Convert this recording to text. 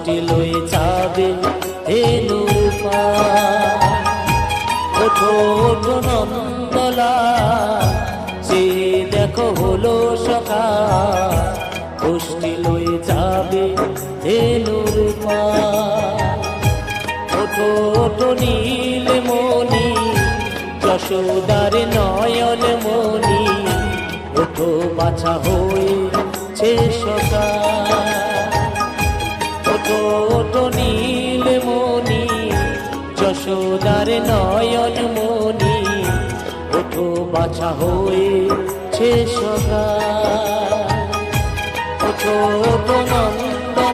কষ্টে লয়ে যাবে ধেনুপা। ওঠো ওঠো নন্দলা, যে দেখো হলো সকাল, কষ্টে লয়ে যাবে ধেনুপা। ওঠো ওঠো নীলমণি, যশোদার নয়ন মণি, ওঠো বাছা হয়েছে সকাল। ওঠো ওঠো নীলমণি, যশোদার নয়ন মণি, ওঠো বাছা হয়েছে সকাল। ওঠো ওঠো নন্দ